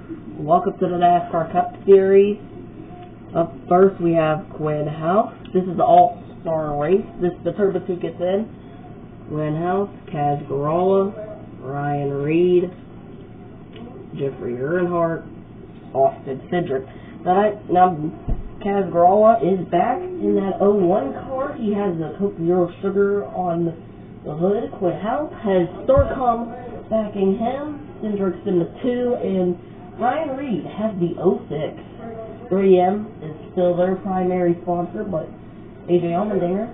Welcome to the NASCAR Cup Series. Up first we have Quinn House. This is the all-star race. This is the Turbo 2 gets in. Quinn House, Kaz Grala, Ryan Reed, Jeffrey Earnhardt, Austin Cindric. Now Kaz Grala is back in that 01 car. He has the Coke Zero Sugar on the hood. Quinn House has Starcom backing him. Cindric's in the 2, and Ryan Reed has the 06. 3M is still their primary sponsor, but AJ Allmendinger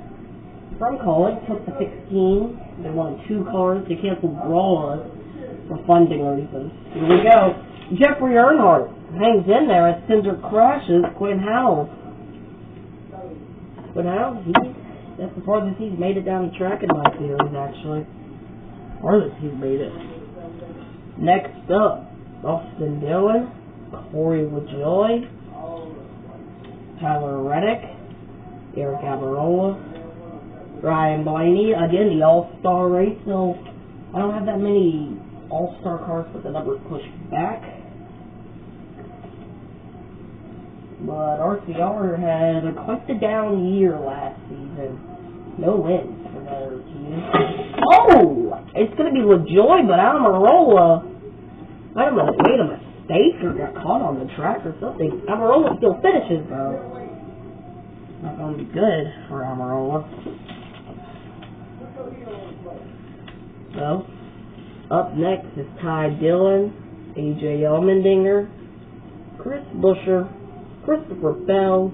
from college took the 16. They wanted 2 cars. They canceled Grala for funding reasons. Here we go. Jeffrey Earnhardt hangs in there as Cindric crashes Quinn House. Quinn House, that's the farthest he's made it down the track in my series, actually. Farthest he's made it. Next up, Austin Dillon, Corey LaJoie, Tyler Reddick, Eric Almirola, Ryan Blaney. Again, the all-star race, so I don't have that many all-star cars with the numbers pushed back. But RCR had quite the down year last season. No wins for their team. Oh! It's going to be LaJoie, but Almirola made a mistake or got caught on the track or something. Almirola still finishes, though. Not going to be good for Almirola. So, up next is Ty Dillon, AJ Allmendinger, Chris Buescher, Christopher Bell,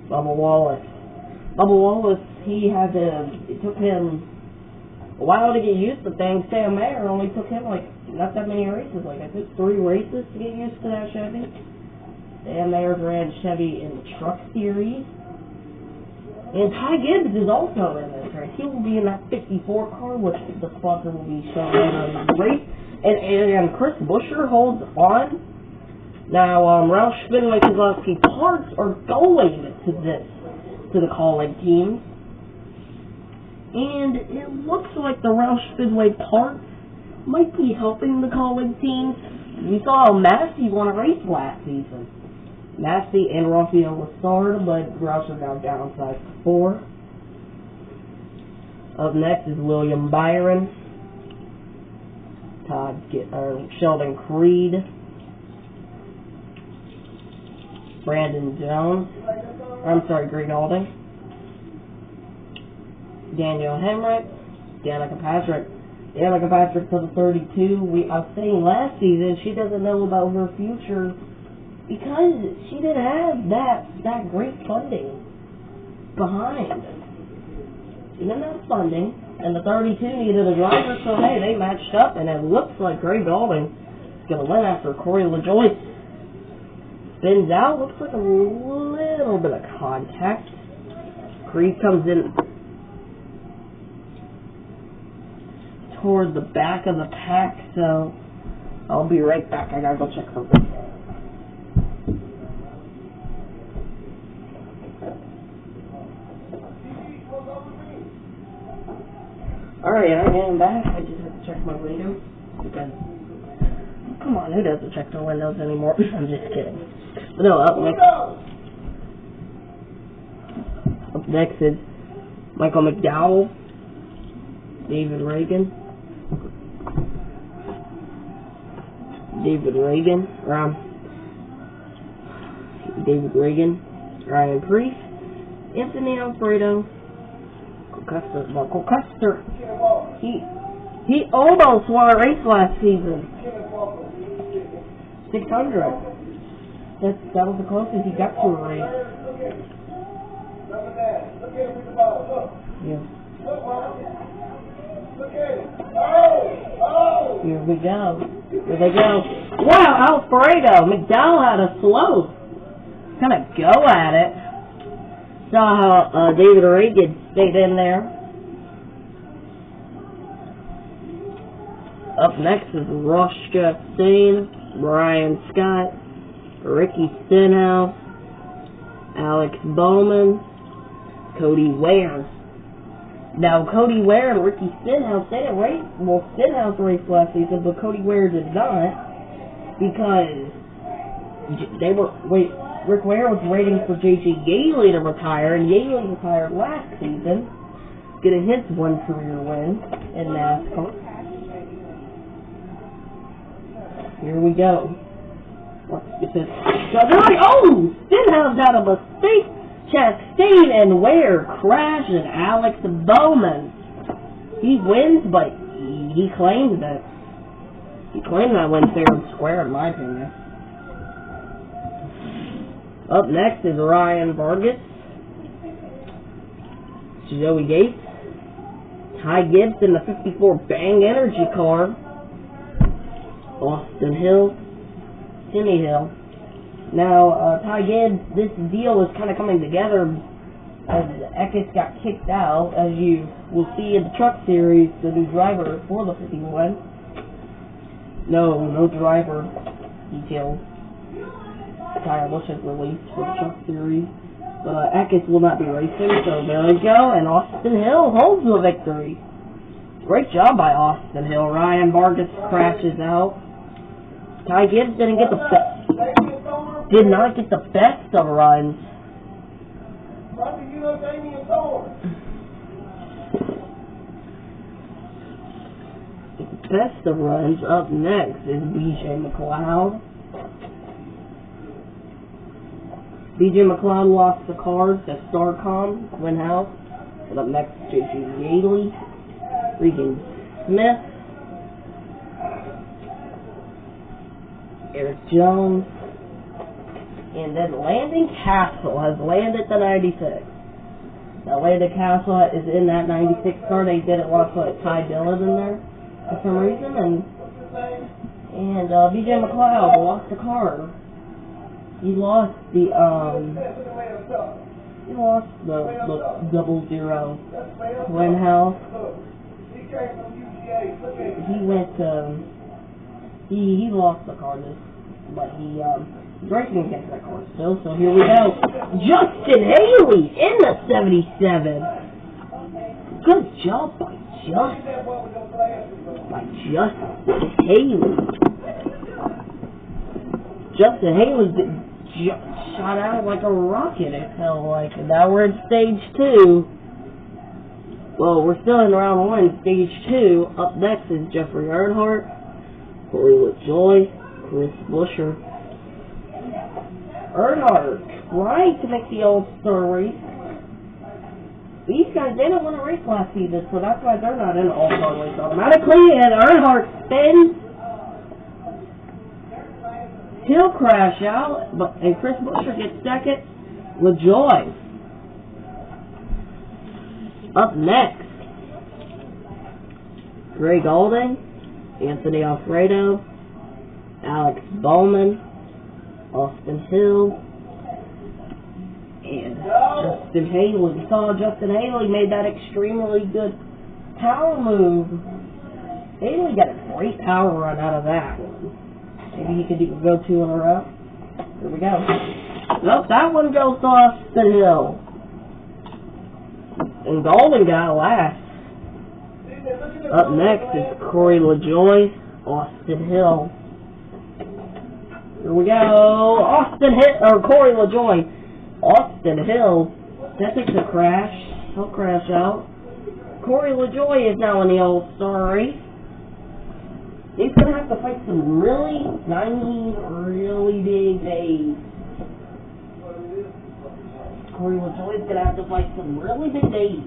Bubba Wallace. Bubba Wallace, it took him a while to get used to things. Sam Mayer only took him not that many races, I think 3 races to get used to that Chevy. Sam Mayer ran Chevy in the Truck Series. And Ty Gibbs is also in this race. He will be in that 54 car, which the sponsor will be showing later in the race. And Chris Buescher holds on. Now, Roush Fenway Kozlowski parts are going to the calling team. And it looks like the Roush Fenway parts might be helping the calling teams. We saw Massey won a race last season. Massey and Rafael Lessard, but Roush is now downsized to 4. Up next is William Byron, Sheldon Creed, Brandon Jones, Greg Alding, Daniel Hemrick, Danica Patrick. Danica Patrick to the 32. I was saying last season she doesn't know about her future because she didn't have that great funding behind. She didn't have funding, and the 32 needed a driver, so hey, they matched up, and it looks like Greg Alding is going to win after Corey LaJoie spins out. Looks like a little bit of contact. Creed comes in toward the back of the pack, so I'll be right back. I gotta go check something. Alright, I am back. I just have to check my window. Come on, who doesn't check their windows anymore? I'm just kidding. But no, up next is Michael McDowell, David Reagan, Ryan Preece, Anthony Alfredo, Marco Custer. He almost won a race last season. 600. That was the closest he got to a race. Yeah. Here we go. Wow, Alfredo. McDowell had a slow kind of go at it. Saw how David Reagan stayed in there. Up next is Ross Chastain, Brian Scott, Ricky Stenhouse, Alex Bowman, Cody Ware. Now, Cody Ware and Ricky Stenhouse, they didn't Stenhouse raced last season, but Cody Ware did not, because Rick Ware was waiting for J.J. Yeley to retire, and Yeley retired last season, getting his one career win in NASCAR. Here we go. Let's get this. Oh! Stenhouse had a mistake. Chastain and Ware crash, and Alex Bowman. He wins, but he claims that. He claimed that win fair and square, in my opinion. Up next is Ryan Vargas, Joey Gates, Ty Gibbs in the 54 Bang Energy car, Austin Hill, Timmy Hill. Now, Ty Gibbs, this deal is kind of coming together as Eckes got kicked out, as you will see in the Truck Series, the new driver for the 51. No driver details. Tyler Busch has released for the Truck Series, but Eckes will not be racing, so there we go, and Austin Hill holds the victory. Great job by Austin Hill. Ryan Vargas crashes out. Ty Gibbs did not get the best of runs. The best of runs. Up next is BJ McLeod. BJ McLeod lost the cars to Starcom, Winhouse. And up next, J.J. Yeley, Regan Smith, Eric Jones, and then Landon Castle has landed the 96. Now, Landon Castle is in that 96 car. They didn't want to put Ty Dillon in there for some reason, and BJ McLeod lost the car. He lost the 00 Winhouse. He lost the car, but he's racing against that car still. So here we go. Justin Haley in the 77. Good job by Justin Haley. Justin Haley shot out like a rocket, it felt like. And now we're in stage 2. Well, we're still in round 1, stage 2. Up next is Jeffrey Earnhardt, Corey LaJoie, Chris Buescher. Earnhardt trying to make the All-Star race. These guys didn't win a race last season, so that's why they're not in the All-Star race automatically. And Earnhardt spins. He'll crash out, and Chris Buescher gets second. LaJoie. Up next, Greg Olding, Anthony Alfredo, Alex Bowman, Austin Hill, and Justin Haley. We saw Justin Haley made that extremely good power move. Haley got a great power run out of that one. Maybe he could go 2 in a row. Here we go. Nope, that one goes to Austin Hill. And Golden got last. Up next is Corey LaJoie, Austin Hill. Here we go. Corey LaJoie. Austin Hill. That takes a crash. He'll crash out. Corey LaJoie is now in the All-Star race. He's going to have to fight some really big days. Corey LaJoie's going to have to fight some really big days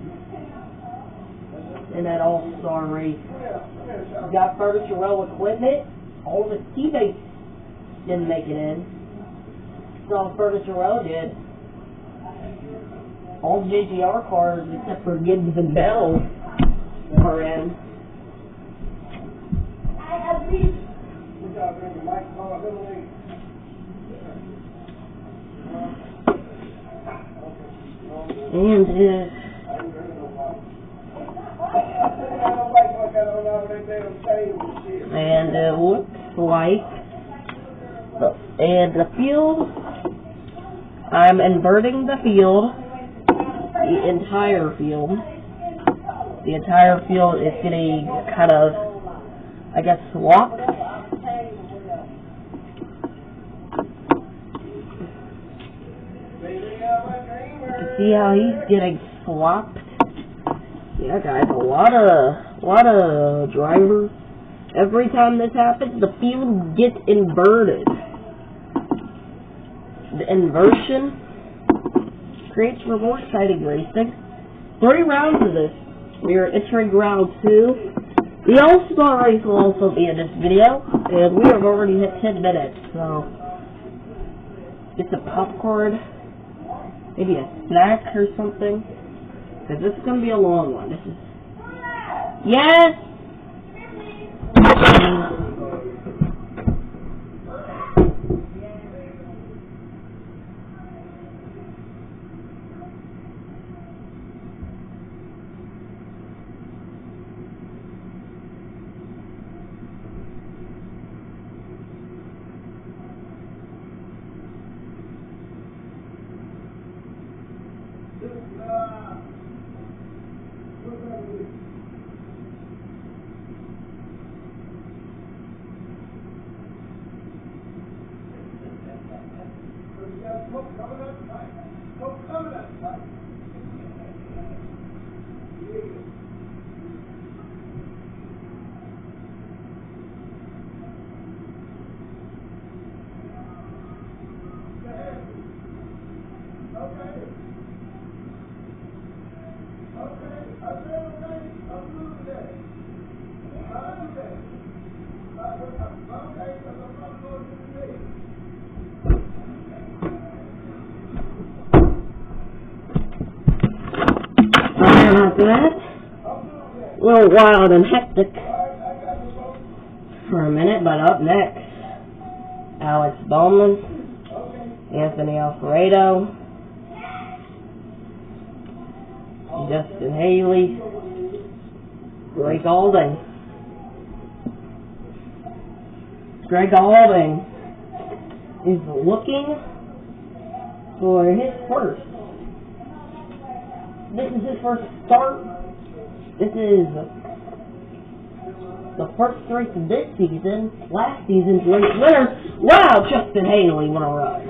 in that All-Star race. He's got Furniture Row equipment. All of his teammates didn't make it in. So Furniture Row did. All the JGR cars, except for Gibbs and Bell, are in. And it looks like the field, I'm inverting the field, the entire field. The entire field is getting kind of, I guess, swapped. See how he's getting swapped? Yeah, guys, a lot of drivers. Every time this happens, the field gets inverted. The inversion creates for more exciting racing. 3 rounds of this. We are entering round 2. The All-Star race will also be in this video, and we have already hit 10 minutes, so get some popcorn, maybe a snack or something, because this is going to be a long one. This is... Yes! After that, a little wild and hectic for a minute, but up next, Alex Bowman, Anthony Alfredo, Justin Haley, Greg Alding. Greg Alding is looking for his first. This is his first start. This is the first race of this season. Last season's race winner. Wow, Justin Haley, what a run.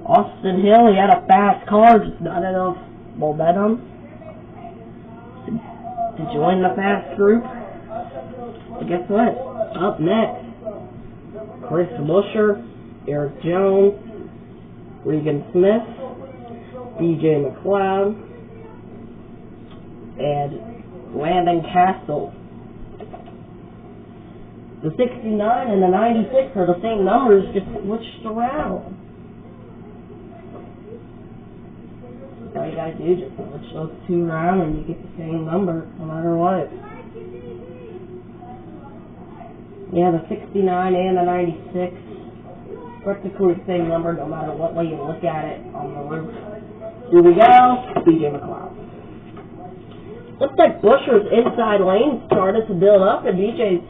Austin Hill, he had a fast car, just not enough momentum to join the fast group. But guess what? Up next, Chris Buescher, Eric Jones, Regan Smith, BJ McLeod, and Landon Castle. The 69 and the 96 are the same numbers, just switched around. All you gotta do is just switch those 2 around and you get the same number, no matter what. Yeah, the 69 and the 96, practically the same number, no matter what way you look at it on the roof. Here we go, BJ McLeod. Looks like Buescher's inside lane started to build up, and BJ's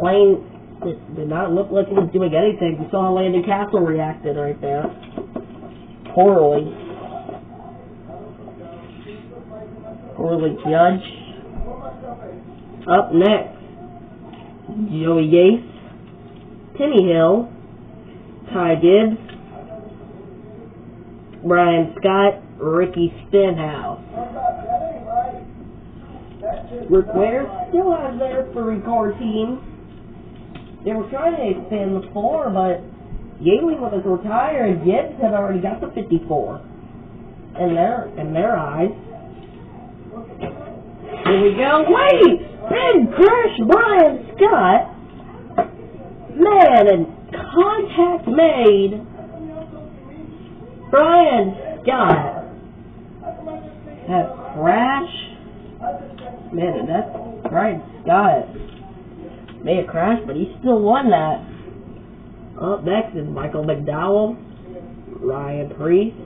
lane did not look like it was doing anything. We saw how Landon Castle reacted right there. Poorly judged. Up next, Joey Yates, Timmy Hill, Ty Gibbs, Brian Scott, Ricky Stenhouse. Rick Ware still has their 3-car team. They were trying to expand the 4, but Yaley was retired and Gibbs had already got the 54 in their eyes. Here we go. Wait! Big crash, Brian Scott. Man, and contact made. Brian Scott. That crash. Man, that's Brian Scott. Made a crash, but he still won that. Up next is Michael McDowell, Ryan Priest,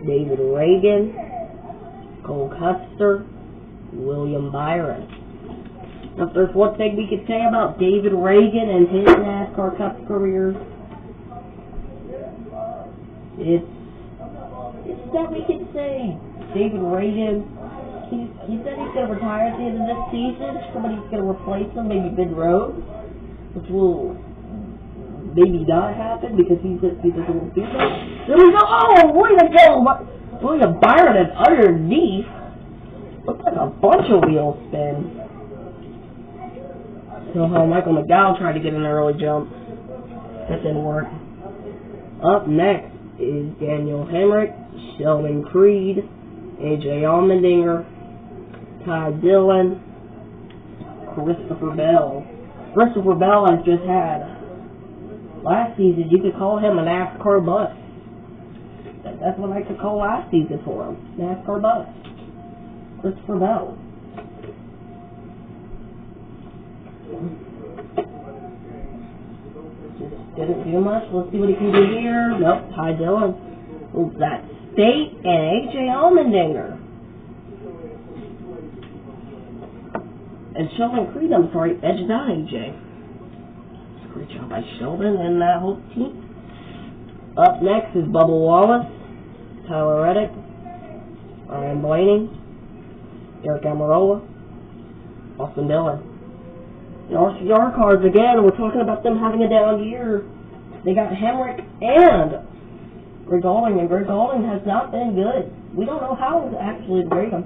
David Reagan, Cole Custer, William Byron. Now, if there's one thing we could say about David Reagan and his NASCAR Cup career, it's that we could say David Reagan, he said he's going to retire at the end of this season. Somebody's going to replace him, maybe Ben Rhodes, which will maybe not happen because he doesn't do that. There we go. Oh, way to go! William Byron is underneath. Looks like a bunch of wheel spin. So Michael McDowell tried to get an early jump. That didn't work. Up next is Daniel Hemrick, Sheldon Creed, AJ Allmendinger, Ty Dillon, Christopher Bell. Christopher Bell has just had, last season, you could call him a NASCAR bust. That's what I could call last season for him. NASCAR bust. Christopher Bell. Just didn't do much. Let's see what he can do here. Nope, Ty Dillon. Ooh, that's State and AJ Allmendinger. And Sheldon Creed, I'm sorry, edged out AJ. Great job by Sheldon and that whole team. Up next is Bubba Wallace, Tyler Reddick, Ryan Blaney, Eric Almirola, Austin Dillon. The RCR cars, again, we're talking about them having a down year. They got Hemrick and Greg Gaulding, and Greg Gaulding has not been good. We don't know how to actually grade him.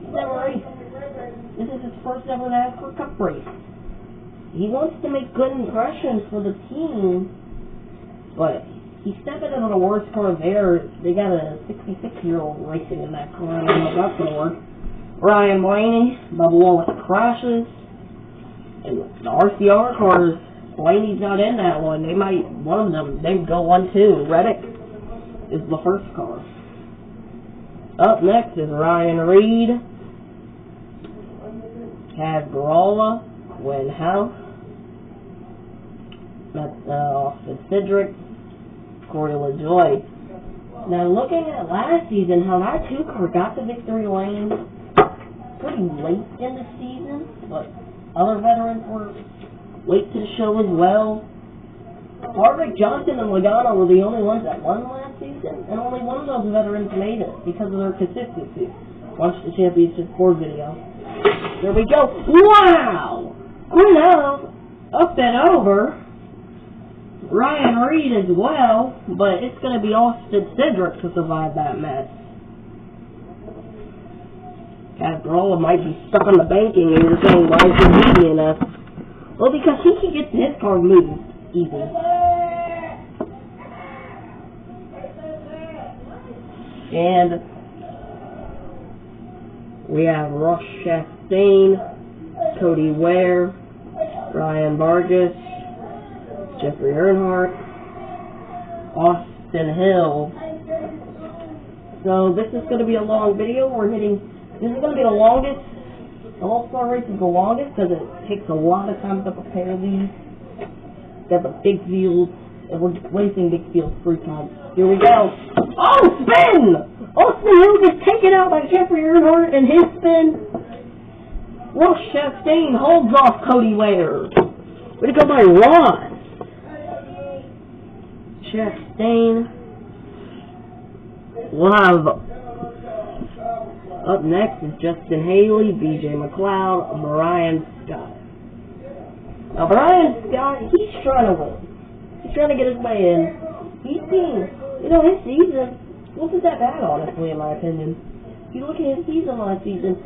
He's never raced. This is his first ever NASCAR Cup race. He wants to make good impressions for the team, but he's stepping into the worst car there. They got a 66-year-old racing in that car. I don't know if that's going to work. Ryan Blaney, Bubba Wallace crashes. And the RCR cars, Blaney's not in that one. They might, one of them, they go 1-2. Reddick is the first car. Up next is Ryan Reed, Kaz Grala, Quinn House, Austin Cedric, Corey LaJoie. Now looking at last season, how that 2-car got to victory lane pretty late in the season, but other veterans were late to the show as well. Harvick, Johnson, and Logano were the only ones that won last season, and only one of those veterans made it because of their consistency. Watch the Championship 4 video. There we go. Wow! Quinn House up and over. Ryan Reed as well, but it's going to be Austin Cedric to survive that mess. Kaz Grala might be stuck on the banking and you're saying, why is he moving enough? Well, because he can get his car moved easy. And we have Ross Chastain, Cody Ware, Ryan Vargas, Jeffrey Earnhardt, Austin Hill. So this is going to be a long video. This is going to be the longest. The All-Star race is the longest because it takes a lot of time to prepare these. They have a big field, and we're racing big fields 3 times. Here we go. Oh, spin! Austin Hill gets taken out by Jeffrey Earnhardt and his spin. Ross Chastain holds off Cody Ware. Way to go by Ross. Chastain. We'll have up next is Justin Haley, BJ McLeod, Brian Scott. Now Brian Scott, he's trying to win. He's trying to get his way in. He's seen, his season wasn't that bad, honestly, in my opinion. If you look at his season last season.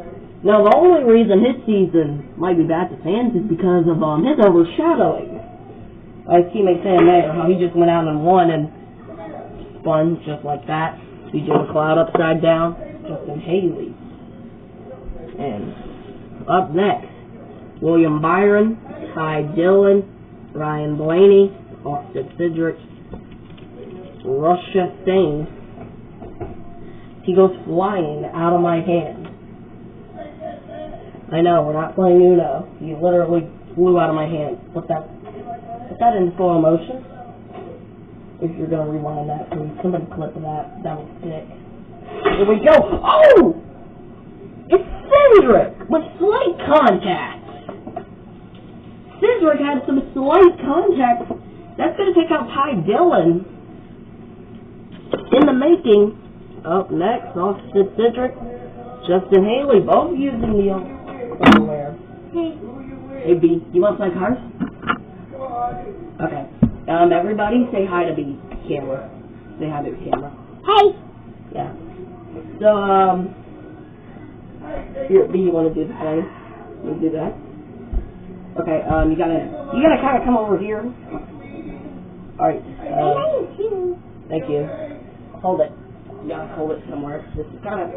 Now the only reason his season might be bad to fans is because of his overshadowing. His teammate Sam Mayer, how he just went out and won and spun just like that. BJ McLeod upside down. Justin Haley. And up next, William Byron, Ty Dillon, Ryan Blaney, Austin Cedric, Ross Chastain. He goes flying out of my hand. I know, we're not playing Uno. He literally flew out of my hand. Put that in slow motion. If you're going to rewind that, please. Somebody clip that. That was sick. Here we go. Oh! It's Cedric with slight contact. Cedric had some slight contact. That's going to take out Ty Dillon. In the making. Up next, Austin Cedric, Justin Haley, both using the underwear. Hey B, you want to play cars? Okay. Everybody say hi to the camera. Say hi to the camera. Hey. Yeah. So, do you want to do the thing? You do that? Okay, you gotta kind of come over here. Alright, thank you. Hold it. You gotta hold it somewhere. This is kind of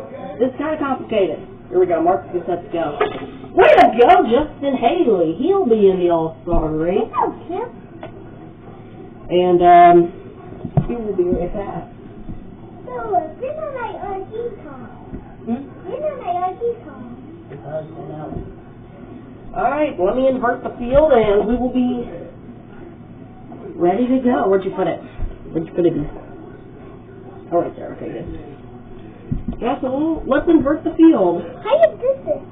complicated. Here we go, Mark, let's go. Way to go, Justin Haley. He'll be in the All-Star race. And, he will be right fast. So, this is my RG car. This is my RG car. Alright, let me invert the field and we will be ready to go. Where'd you put it? Where'd you put it? Oh, right there. Okay, good. Yeah, so let's invert the field. How you do this?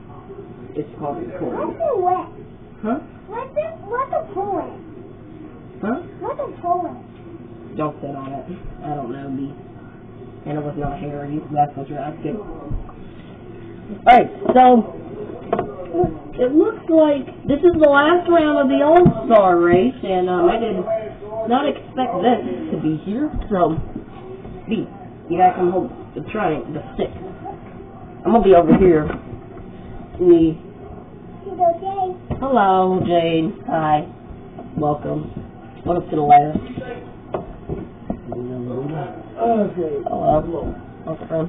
It's called recording. What's the wet? Huh? What's a poet? Huh? What's a poet? Don't sit on it. I don't know, B. And it was not hairy. That's what you're asking. Alright, so it looks like this is the last round of the All-Star race, and I did not expect this to be here. So, B, you gotta come hold the stick. I'm gonna be over here. Hello, Jade. Hi. Welcome. Welcome to the lair. Hello. Welcome.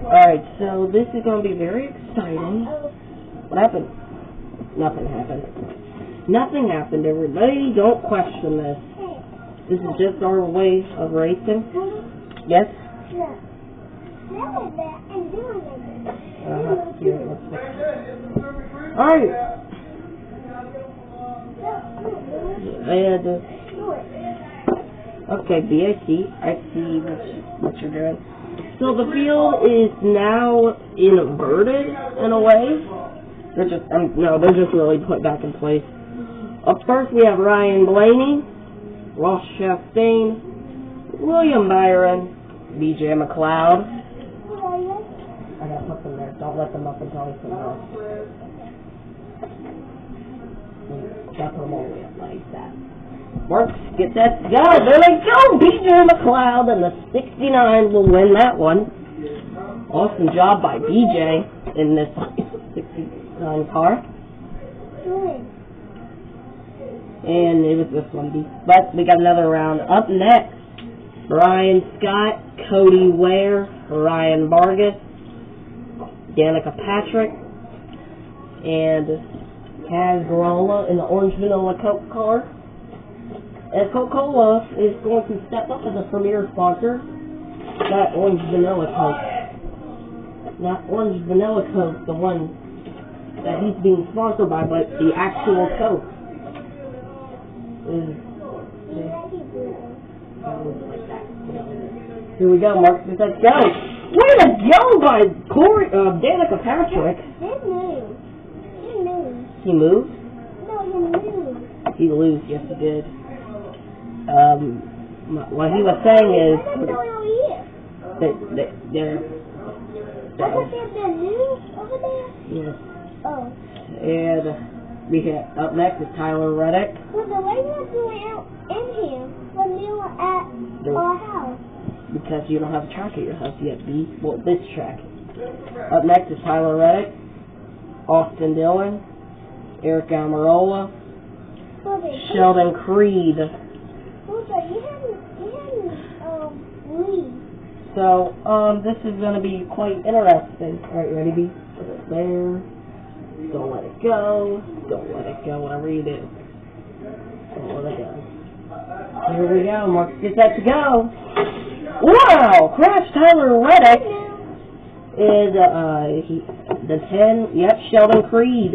Alright, so this is going to be very exciting. What happened? Nothing happened. Nothing happened, everybody. Don't question this. This is just our way of racing. Yes? Here, let's fix it. Alright. Okay, B, I see what you're doing. So the field is now inverted in a way. They're just really put back in place. Up first we have Ryan Blaney, Ross Chastain, William Byron, BJ McLeod. I gotta put them there. Don't let them up until I put them there. That's them all the way up like that. Works, get that. Go, there they go! BJ McLeod and the 69 will win that one. Awesome job by BJ in this 69 car. And it was this one. But we got another round. Up next, Brian Scott, Cody Ware, Ryan Vargas, Danica Patrick, and Kaz Gralla in the Orange Vanilla Coke car. And Coca-Cola is going to step up as a premier sponsor. That Orange Vanilla Coke. Not Orange Vanilla Coke, the one that he's being sponsored by, but the actual Coke. Here we go, Mark. Let's go. Way to go by Danica Patrick. He moved. He moved? No, he moved. He moved, yes he did. What he was saying is that they're news over there? yes. Oh. And we have up next is Tyler Reddick. Well, the way you're doing out in here when you were at our house. Because you don't have a track at your house yet, B. Well, this track. Up next is Tyler Reddick, Austin Dillon, Eric Almirola, Sheldon Creed. So, this is going to be quite interesting. Alright, ready, B? Put it there. Don't let it go. Don't let it go, whatever you do. Don't let it go. Here we go, Mark. Get that to go. Wow! Crash Tyler Reddick is, the 10, yep, Sheldon Creed.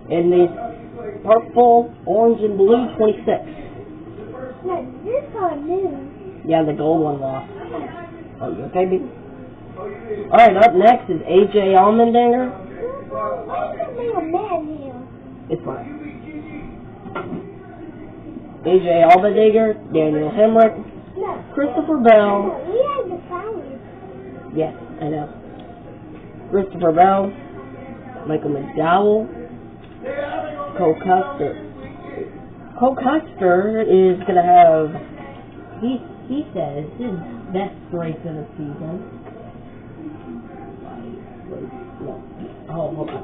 In the purple, orange, and blue 26. No, this one new. Yeah, the gold one lost. Oh, you okay, baby? Alright, up next is AJ Allmendinger. Why is there a man here? It's fine. AJ Allmendinger, Daniel Hemrick, No. Christopher Bell. No, we had the flowers. Yes, I know. Christopher Bell, Michael McDowell, Cole Custer, Cole Custer is gonna have. He says his best race of the season. Oh, hold on.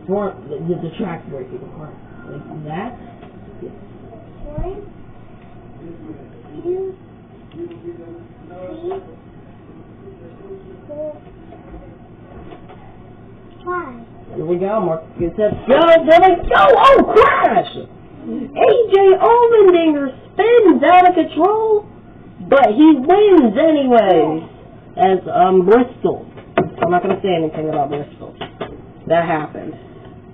For the track breaking apart like that. Yeah. 1, 2, 3, 4, 5. Here we go, Mark. Let's go. There we go. Oh, crash! AJ Allmendinger spins out of control, but he wins anyway. As Bristol. I'm not gonna say anything about Bristol. That happened.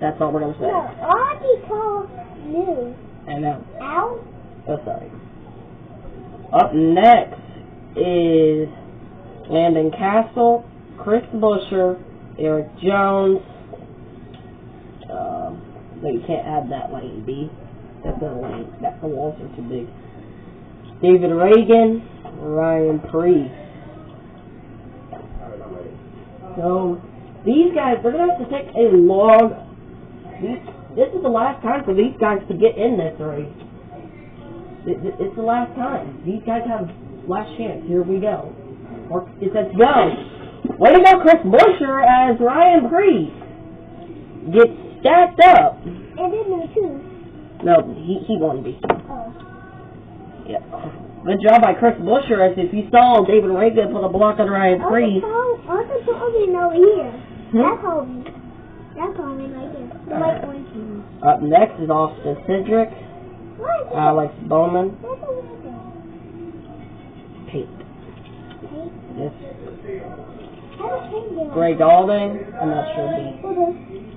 That's all we're gonna say. No, Audie called you. And now. Ow. Oh, sorry. Up next is Landon Castle, Chris Buescher, Eric Jones. No, you can't add that lane B. That's not a lane. The walls are too big. David Reagan, Ryan Preece. So these guys, they're gonna have to take a long. This is the last time for these guys to get in this race. It's the last time. These guys have last chance. Here we go. Let's go. Way to go, Chris Buescher, as Ryan Preece gets stacked up. And then me too. No, he won B. Oh. Yeah. Good job by Chris Buescher, as if you saw David Reagan put a block on Ryan Preece. Also told me over here. That told me. That told me right here. The white one. Up next is Austin Cedric, What? Alex Bowman, That's a little bit. Pete. Yes. How does paint go? Greg Alding, I'm not sure B.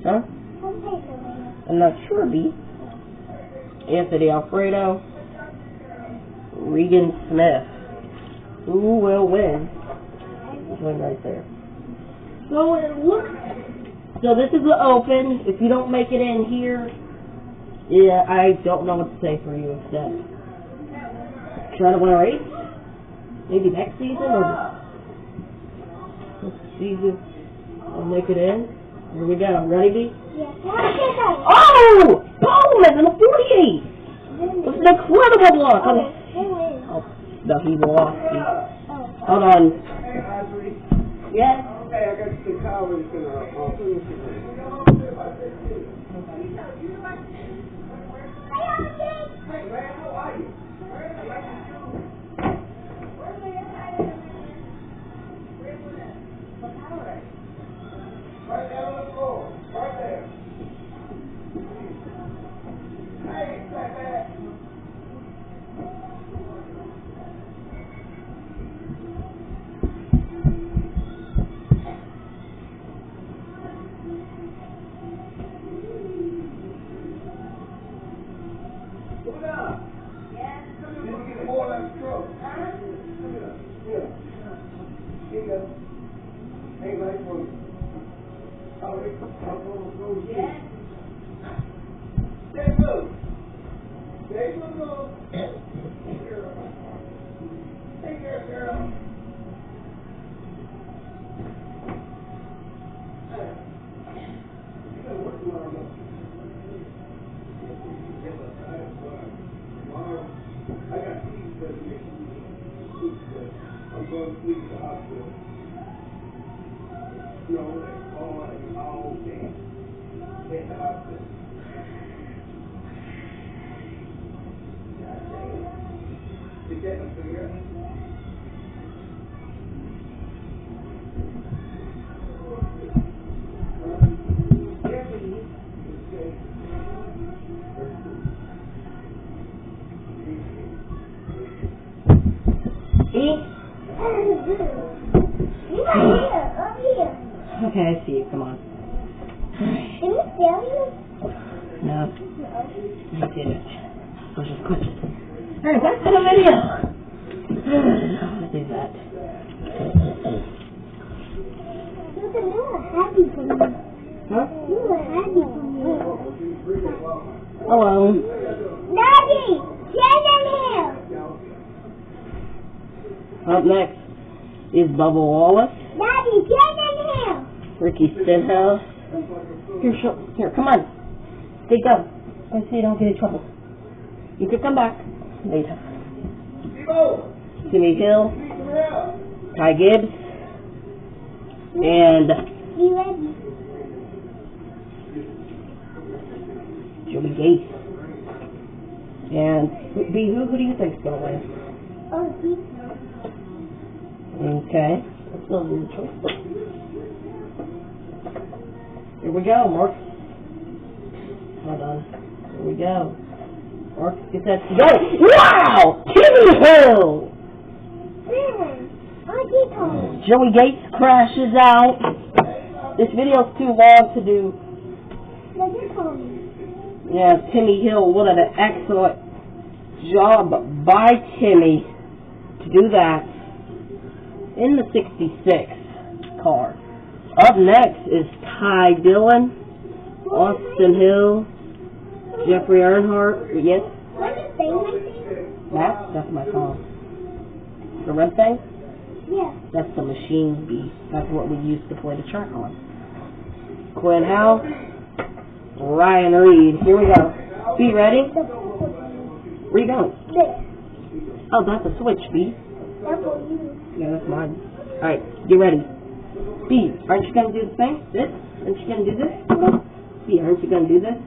Huh? How does paint go? I'm not sure B. Anthony Alfredo, Regan Smith. Who will win? He's winning right there. So it looks. So this is the open. If you don't make it in here, yeah, I don't know what to say for you except try to win a race. Maybe next season or this season. I'll make it in. Here we go. Ready, B? Yeah. Oh! Bowman in the 48! It's an incredible block. Oh, no, he lost. Hold on. Yes? Hey, I got the college in Hey, man, how are you? Right there on the floor. Right there. Hey, back there. Come on. Yeah. Come here. You get more like a truck. Come here. Here. Here you go. Hey, right for you. Yeah. Stay good. Stay good. Take care, girl. You gotta work tomorrow. I got sleep presentation. I'm going to sleep at the hospital. No, they're all day at the hospital. Did that figure out? Okay, I see you. Come on. Can you tell me? No. You did it. Let's just quit. Alright, back to the video. Let's do that. You were happy for me. Huh? You were happy for me. Hello. Daddy! Get in here! Up next is Bubba Wallace, Daddy, get in here! Ricky Stenhouse. Here, come on. Stay go. Go so you don't get in trouble. You could come back later. Steve-O, Timmy Hill, you need some help. Ty Gibbs, and You ready? Joey Gates. And who do you think's gonna win? Oh, Steve. Okay. That's still a weird choice. Here we go, Mark. Hold on. Here we go. Mark, get that to go. Wow! Timmy Hill! RG car. Joey Gates crashes out. This video's too long to do. RG car. Yeah, Timmy Hill, what an excellent job by Timmy to do that in the 66 car. Up next is Ty Dillon, Austin Hill, Jeffrey Earnhardt. Yes, What's the thing like that's my phone. The red thing? Yeah. That's the machine beast. That's what we used to play the track on. Quinn Howe, Ryan Reed. Here we go. Be ready? Where you going? This. Oh, that's a switch, B. That's what you. Yeah, that's mine. Alright, get ready. B, aren't you gonna do the thing? This? Aren't you gonna do this? B, aren't you gonna do this?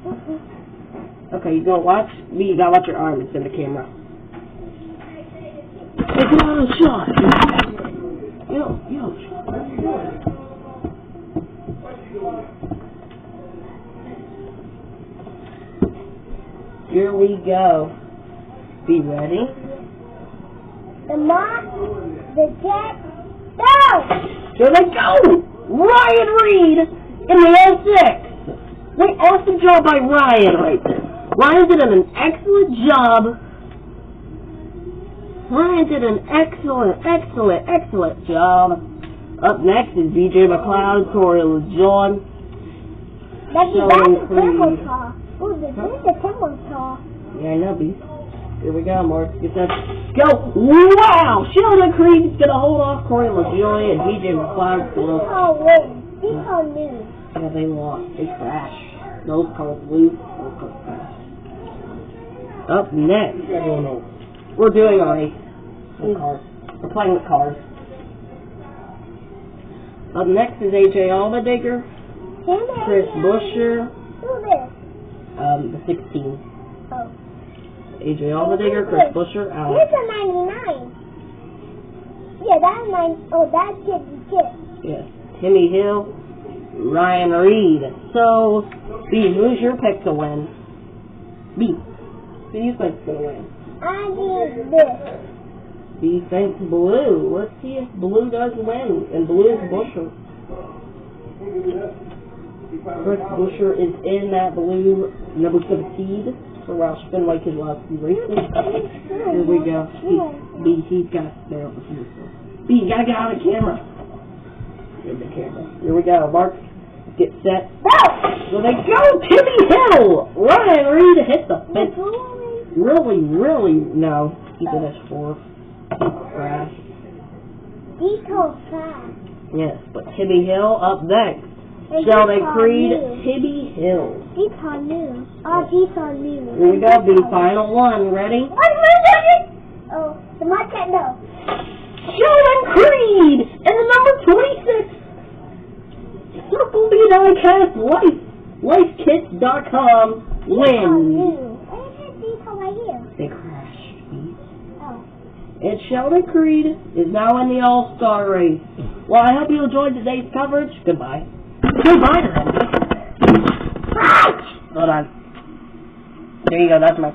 Okay, you gonna watch? B, you gotta watch your arm. It's in the camera. Take another shot. Yo. Here we go. Be ready? The moth, the jet, go! Here they go! Ryan Reed in the 06. Wait, awesome job by Ryan right there. Ryan did an excellent job. Ryan did an excellent job. Up next is BJ McLeod, Corey LeJean. That's Sheldon the Timber's Creed. car. Ooh, this is the Timber's car. Yeah, I know, B. Here we go, Mark. Get that. Go! Wow! Sheldon Creed's gonna hold off Corey LeJean and BJ McLeod's These gonna. car wins. These car lose. Yeah, they lost. They crashed. Those cars lose. Those cars crash. Up next, we're doing a race with cars. We're playing with cars. Up next is AJ Allmendinger, Chris Buescher, Do this. the 16. Oh. AJ Allmendinger, Chris Buescher, Here's a 99. Yeah, that's 9. Oh, that's kid. yes, Timmy Hill, Ryan Reed. So, B, who's your pick to win? B, who do you think's gonna win? I need this. B thinks Blue. Let's see if Blue does win. And Blue is Buescher. Chris Buescher is in that blue number 17 for Roush Fenwick his last few races. Here we go. He's got to stay over here. B, you gotta get out of the camera. Get the camera. Here we go. Mark, get set. Go! There they go! Timmy Hill! Ryan Reed hit the fence. Really, no. He finished fourth. Crash. These cars fast. Yes, but Timmy Hill up next. And Sheldon these are Creed, new. Timmy Hill. These are new. Oh, these are new. Here we go, B, final one. Ready? Oh, the market no. Sheldon Creed and the number 26. Circle B Diecast LifeKits.com wins. These are right here. They crashed. B. Oh. And Sheldon Creed is now in the All-Star race. Well, I hope you enjoyed today's coverage. Goodbye. Goodbye, Randy. Hold on. There you go. That's my